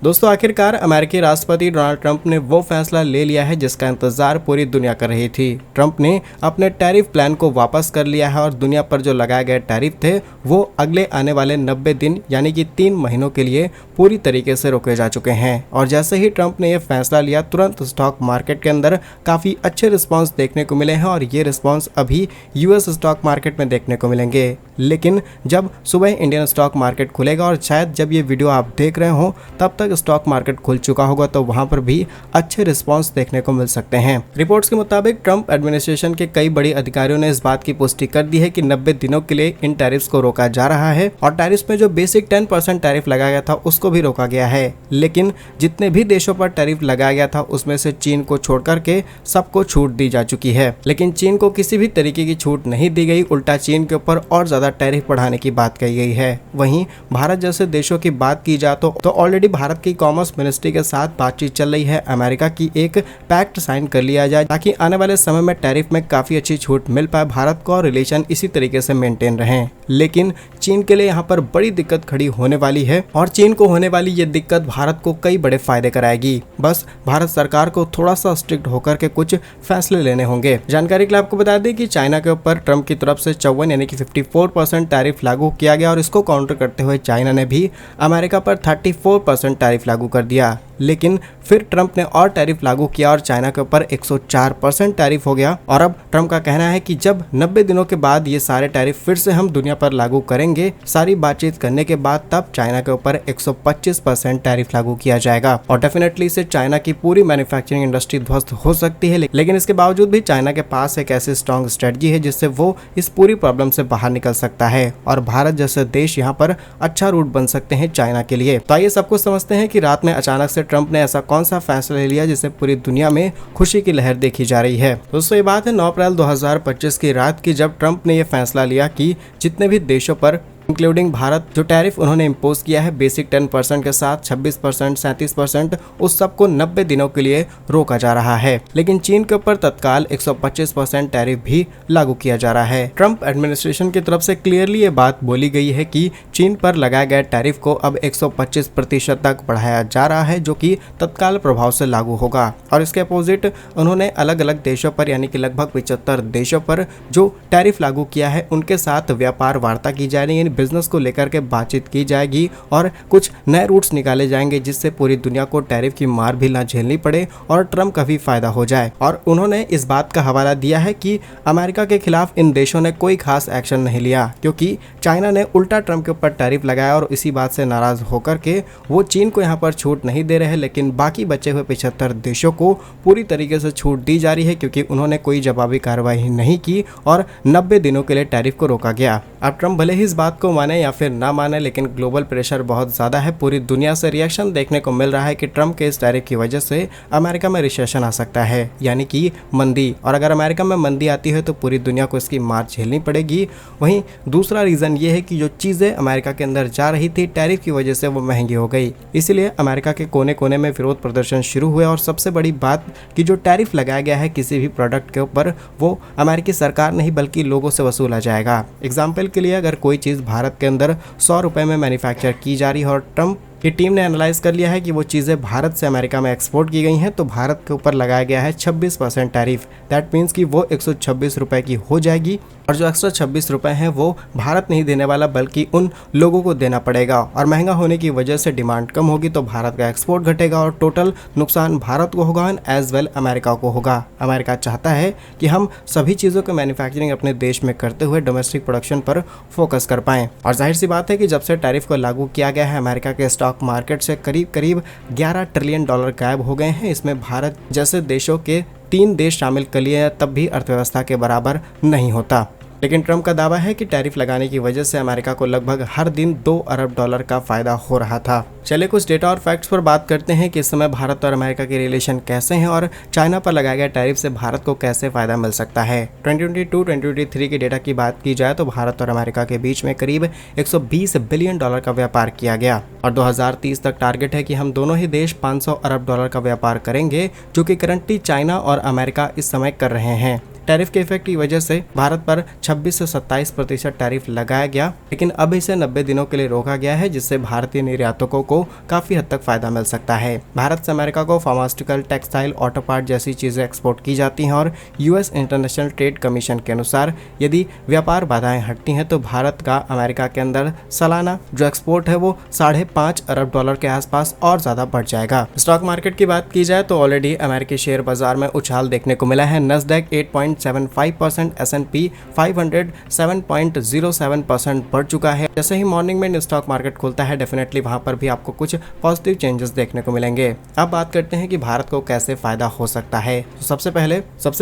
दोस्तों, आखिरकार अमेरिकी राष्ट्रपति डोनाल्ड ट्रंप ने वो फैसला ले लिया है जिसका इंतजार पूरी दुनिया कर रही थी। ट्रंप ने अपने टैरिफ प्लान को वापस कर लिया है और दुनिया पर जो लगाए गए टैरिफ थे वो अगले आने वाले 90 दिन यानी कि 3 महीनों के लिए पूरी तरीके से रोके जा चुके हैं। और जैसे ही ट्रंप ने यह फैसला लिया, तुरंत स्टॉक मार्केट के अंदर काफ़ी अच्छे रिस्पॉन्स देखने को मिले हैं और ये रिस्पॉन्स अभी यूएस स्टॉक मार्केट में देखने को मिलेंगे। लेकिन जब सुबह इंडियन स्टॉक मार्केट खुलेगा और शायद जब ये वीडियो आप देख रहे हो तब तक स्टॉक मार्केट खुल चुका होगा, तो वहां पर भी अच्छे रिस्पांस देखने को मिल सकते हैं। रिपोर्ट्स के मुताबिक ट्रंप एडमिनिस्ट्रेशन के कई बड़ी अधिकारियों ने इस बात की पुष्टि कर दी है कि 90 दिनों के लिए इन टैरिफ्स को रोका जा रहा है और टैरिफ्स में जो बेसिक 10% टैरिफ लगाया गया था उसको भी रोका गया है। लेकिन जितने भी देशों पर टैरिफ लगाया गया था उसमें से चीन को छोड़ करके सबको छूट दी जा चुकी है। लेकिन चीन को किसी भी तरीके की छूट नहीं दी गई, उल्टा चीन के ऊपर और ज्यादा टैरिफ बढ़ाने की बात कही गई है। वहीं भारत जैसे देशों की बात की जाए तो ऑलरेडी भारत की कॉमर्स मिनिस्ट्री के साथ बातचीत चल रही है। अमेरिका की एक पैक्ट साइन कर लिया जाए ताकि आने वाले समय में टैरिफ में काफी अच्छी छूट मिल पाए भारत को और रिलेशन इसी तरीके से मेंटेन रहें। लेकिन चीन के लिए यहाँ पर बड़ी दिक्कत खड़ी होने वाली है और चीन को होने वाली ये दिक्कत भारत को कई बड़े फायदे कराएगी। बस भारत सरकार को थोड़ा सा स्ट्रिक्ट होकर के कुछ फैसले लेने होंगे। जानकारी के लिए आपको बता दें कि चाइना के ऊपर ट्रंप की तरफ से 54 यानी कि 54% टैरिफ लागू किया गया और इसको काउंटर करते हुए चाइना ने भी अमेरिका पर 34% टैरिफ लागू कर दिया। लेकिन फिर ट्रंप ने और टैरिफ लागू किया और चाइना के ऊपर 104% टैरिफ हो गया। और अब ट्रंप का कहना है कि जब 90 दिनों के बाद ये सारे टैरिफ फिर से हम दुनिया पर लागू करेंगे, सारी बातचीत करने के बाद, तब चाइना के ऊपर 125% टैरिफ लागू किया जाएगा और डेफिनेटली इससे चाइना की पूरी मैन्युफैक्चरिंग इंडस्ट्री ध्वस्त हो सकती है। लेकिन इसके बावजूद भी चाइना के पास एक ऐसी स्ट्रॉन्ग स्ट्रेटजी है जिससे वो इस पूरी प्रॉब्लम से बाहर निकल सकता है और भारत जैसे देश यहाँ पर अच्छा रूट बन सकते हैं चाइना के लिए। तो आइए सब कुछ समझते हैं कि रात में अचानक से ट्रंप ने ऐसा कौन सा फैसला ले लिया जिससे पूरी दुनिया में खुशी की लहर देखी जा रही है। दोस्तों, ये बात है 9 अप्रैल 2025 की रात की, जब ट्रंप ने यह फैसला लिया कि जितने भी देशों पर इंक्लूडिंग भारत जो टैरिफ उन्होंने इम्पोज किया है बेसिक 10% के साथ 26%, 37%, उस सब को 90 दिनों के लिए रोका जा रहा है। लेकिन चीन के ऊपर तत्काल 125% टैरिफ भी लागू किया जा रहा है। ट्रंप एडमिनिस्ट्रेशन की तरफ से क्लियरली ये बात बोली गई है कि चीन पर लगाए गए टैरिफ को अब 125% तक बढ़ाया जा रहा है, जो कि तत्काल प्रभाव से लागू होगा। और इसके अपोजिट उन्होंने अलग अलग देशों पर यानी कि लगभग 75 देशों पर जो टैरिफ लागू किया है उनके साथ व्यापार वार्ता की जा रही है, बिजनेस को लेकर के बातचीत की जाएगी और कुछ नए रूट्स निकाले जाएंगे जिससे पूरी दुनिया को टैरिफ की मार भी ना झेलनी पड़े और ट्रंप का भी फायदा हो जाए। और उन्होंने इस बात का हवाला दिया है कि अमेरिका के खिलाफ इन देशों ने कोई खास एक्शन नहीं लिया क्योंकि चाइना ने उल्टा ट्रंप के ऊपर टैरिफ लगाया और इसी बात से नाराज होकर के वो चीन को यहाँ पर छूट नहीं दे रहे, लेकिन बाकी बचे हुए 75 देशों को पूरी तरीके से छूट दी जा रही है क्योंकि उन्होंने कोई जवाबी कार्रवाई नहीं की और 90 दिनों के लिए टैरिफ को रोका गया। अब ट्रंप भले ही इस बात को माने या फिर ना माने, लेकिन ग्लोबल प्रेशर बहुत ज़्यादा है। पूरी दुनिया से रिएक्शन देखने को मिल रहा है कि ट्रंप के इस टैरिफ की वजह से अमेरिका में रिसेशन आ सकता है, यानी कि मंदी। और अगर अमेरिका में मंदी आती है तो पूरी दुनिया को इसकी मार झेलनी पड़ेगी। वहीं दूसरा रीज़न ये है कि जो चीज़ें अमेरिका के अंदर जा रही थी टैरिफ की वजह से वो महंगी हो गई, इसीलिए अमेरिका के कोने कोने में विरोध प्रदर्शन शुरू हुए। और सबसे बड़ी बात कि जो टैरिफ लगाया गया है किसी भी प्रोडक्ट के ऊपर वो अमेरिकी सरकार नहीं बल्कि लोगों से वसूला जाएगा। एग्जाम्पल के लिए अगर कोई चीज़ भारत के अंदर 100 रुपए में मैन्युफैक्चर की जा रही है और ट्रंप की टीम ने एनालाइज कर लिया है कि वो चीज़ें भारत से अमेरिका में एक्सपोर्ट की गई हैं, तो भारत के ऊपर लगाया गया है 26% टैरिफ। दैट मीन्स कि वो 126 रुपए की हो जाएगी और जो एक्स्ट्रा 26 रुपए हैं वो भारत नहीं देने वाला बल्कि उन लोगों को देना पड़ेगा। और महंगा होने की वजह से डिमांड कम होगी तो भारत का एक्सपोर्ट घटेगा और टोटल नुकसान भारत को होगा एज वेल अमेरिका को होगा। अमेरिका चाहता है कि हम सभी चीज़ों के मैन्युफैक्चरिंग अपने देश में करते हुए डोमेस्टिक प्रोडक्शन पर फोकस कर पाएँ। और जाहिर सी बात है कि जब से टैरिफ को लागू किया गया है अमेरिका के स्टॉक मार्केट से करीब 11 ट्रिलियन डॉलर गायब हो गए हैं। इसमें भारत जैसे देशों के 3 देश शामिल कर लिए तब भी अर्थव्यवस्था के बराबर नहीं होता। लेकिन ट्रंप का दावा है कि टैरिफ लगाने की वजह से अमेरिका को लगभग हर दिन 2 अरब डॉलर का फायदा हो रहा था। चलिए कुछ डेटा और फैक्ट्स पर बात करते हैं कि इस समय भारत और अमेरिका के रिलेशन कैसे हैं और चाइना पर लगाए गए टैरिफ से भारत को कैसे फायदा मिल सकता है। 2022-2023 के डेटा की बात की जाए तो भारत और अमेरिका के बीच में करीब 120 बिलियन डॉलर का व्यापार किया गया और 2030 तक टारगेट है कि हम दोनों ही देश 500 अरब डॉलर का व्यापार करेंगे, जो कि करंटली चाइना और अमेरिका इस समय कर रहे हैं। टैरिफ के इफेक्ट की वजह से भारत पर 26 से 27% टैरिफ लगाया गया, लेकिन अब इसे 90 दिनों के लिए रोका गया है, जिससे भारतीय निर्यातकों को काफी हद तक फायदा मिल सकता है। भारत से अमेरिका को फार्मास्यूटिकल, टेक्सटाइल, ऑटो पार्ट जैसी चीजें एक्सपोर्ट की जाती हैं और यूएस इंटरनेशनल ट्रेड कमीशन के अनुसार यदि व्यापार बाधाएं हटती हैं तो भारत का अमेरिका के अंदर सालाना जो एक्सपोर्ट है वो $5.5 अरब के आसपास और ज्यादा बढ़ जाएगा। स्टॉक मार्केट की बात की जाए तो ऑलरेडी अमेरिकी शेयर बाजार में उछाल देखने को मिला है। नस्डैक 8.75%, S&P 500 7.07% बढ़ चुका है। जैसे ही मॉर्निंग में स्टॉक मार्केट खुलता है डेफिनेटली वहां पर भी आपको कुछ पॉजिटिव चेंजेस देखने को मिलेंगे। अब बात करते हैं कि भारत को कैसे फायदा हो सकता है। तो सबसे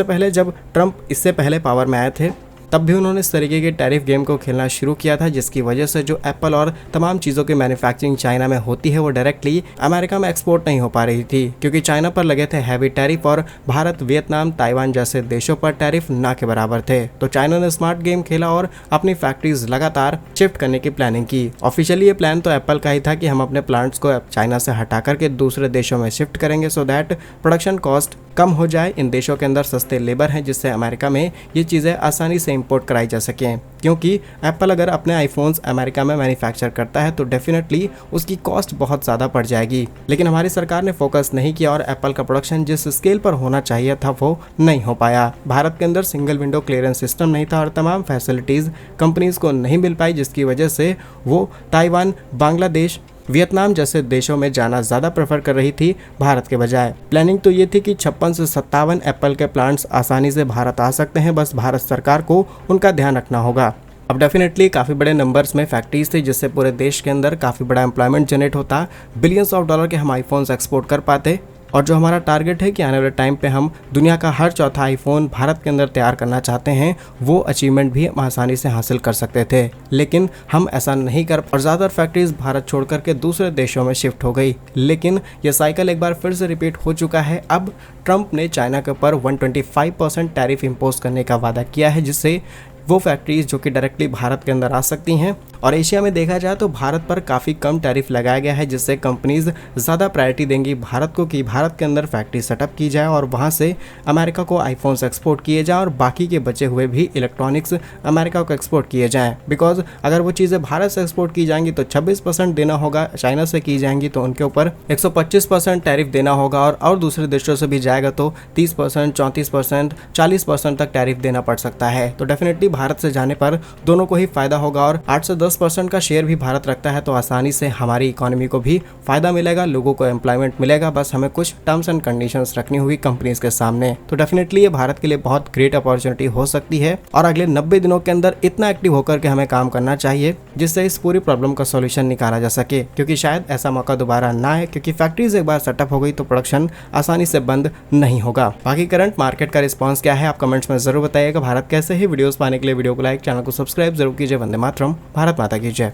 पहले जब ट्रंप इससे पहले पावर में आए थे तब भी उन्होंने इस तरीके के टैरिफ गेम को खेलना शुरू किया था, जिसकी वजह से जो एप्पल और तमाम चीज़ों की मैन्युफैक्चरिंग चाइना में होती है वो डायरेक्टली अमेरिका में एक्सपोर्ट नहीं हो पा रही थी, क्योंकि चाइना पर लगे थे हैवी टैरिफ और भारत, वियतनाम, ताइवान जैसे देशों पर टैरिफ ना के बराबर थे। तो चाइना ने स्मार्ट गेम खेला और अपनी फैक्ट्रीज लगातार शिफ्ट करने की प्लानिंग की। ऑफिशियली ये प्लान तो एप्पल का ही था कि हम अपने प्लांट्स को चाइना से हटा करके दूसरे देशों में शिफ्ट करेंगे सो दैट प्रोडक्शन कॉस्ट कम हो जाए। इन देशों के अंदर सस्ते लेबर हैं, जिससे अमेरिका में ये चीज़ें आसानी से इंपोर्ट कराई जा सकें, क्योंकि एप्पल अगर अपने आईफोन्स अमेरिका में मैन्युफैक्चर करता है तो डेफिनेटली उसकी कॉस्ट बहुत ज़्यादा बढ़ जाएगी। लेकिन हमारी सरकार ने फोकस नहीं किया और एप्पल का प्रोडक्शन जिस स्केल पर होना चाहिए था वो नहीं हो पाया। भारत के अंदर सिंगल विंडो क्लियरेंस सिस्टम नहीं था और तमाम फैसिलिटीज़ कंपनीज को नहीं मिल पाई, जिसकी वजह से वो ताइवान, बांग्लादेश, वियतनाम जैसे देशों में जाना ज़्यादा प्रेफर कर रही थी भारत के बजाय। प्लानिंग तो ये थी कि 56 से 57 एप्पल के प्लांट्स आसानी से भारत आ सकते हैं, बस भारत सरकार को उनका ध्यान रखना होगा। अब डेफिनेटली काफ़ी बड़े नंबर्स में फैक्ट्रीज थी, जिससे पूरे देश के अंदर काफ़ी बड़ा एम्प्लॉयमेंट जनरेट होता, बिलियंस ऑफ डॉलर के हम आईफोन्स एक्सपोर्ट कर पाते और जो हमारा टारगेट है कि आने वाले टाइम पे हम दुनिया का हर चौथा आईफोन भारत के अंदर तैयार करना चाहते हैं, वो अचीवमेंट भी हम आसानी से हासिल कर सकते थे। लेकिन हम ऐसा नहीं कर और ज़्यादातर फैक्ट्रीज भारत छोड़ करके दूसरे देशों में शिफ्ट हो गई। लेकिन यह साइकिल एक बार फिर से रिपीट हो चुका है। अब ट्रंप ने चाइना के ऊपर 125% टैरिफ इम्पोज करने का वादा किया है, जिससे वो फैक्ट्रीज जो कि डायरेक्टली भारत के अंदर आ सकती हैं। और एशिया में देखा जाए तो भारत पर काफ़ी कम टैरिफ लगाया गया है, जिससे कंपनीज ज़्यादा प्रायोरिटी देंगी भारत को कि भारत के अंदर फैक्ट्री सेटअप की जाए और वहाँ से अमेरिका को आईफोन्स एक्सपोर्ट किए जाएँ और बाकी के बचे हुए भी इलेक्ट्रॉनिक्स अमेरिका को एक्सपोर्ट किए जाएँ। बिकॉज अगर वो चीज़ें भारत से एक्सपोर्ट की जाएंगी तो 26% देना होगा, चाइना से की जाएंगी तो उनके ऊपर 125% टैरिफ देना होगा और दूसरे देशों से भी जाएगा तो 30%, 34%, 40% तक टैरिफ देना पड़ सकता है। तो डेफिनेटली भारत से जाने पर दोनों को ही फायदा होगा और 8 से 10% का शेयर भी भारत रखता है, तो आसानी से हमारी इकोनॉमी को भी फायदा मिलेगा, लोगों को एम्प्लॉयमेंट मिलेगा। बस हमें कुछ टर्म्स एंड कंडीशंस रखनी होगी कंपनीज के सामने। तो डेफिनेटली ये भारत के लिए बहुत ग्रेट अपॉर्चुनिटी हो सकती है और अगले 90 दिनों के अंदर इतना एक्टिव होकर के हमें काम करना चाहिए जिससे इस पूरी प्रॉब्लम का सॉल्यूशन निकाला जा सके, क्योंकि शायद ऐसा मौका दोबारा ना आए, क्योंकि फैक्ट्रीज एक बार सेटअप हो गई तो प्रोडक्शन आसानी से बंद नहीं होगा। बाकी करंट मार्केट का रिस्पॉन्स क्या है आप कमेंट्स में जरूर बताइएगा। भारत कैसे ही वीडियोस पाने के लिए वीडियो को लाइक, चैनल को सब्सक्राइब जरूर कीजिए। वंदे मातरम, भारत माता की जय।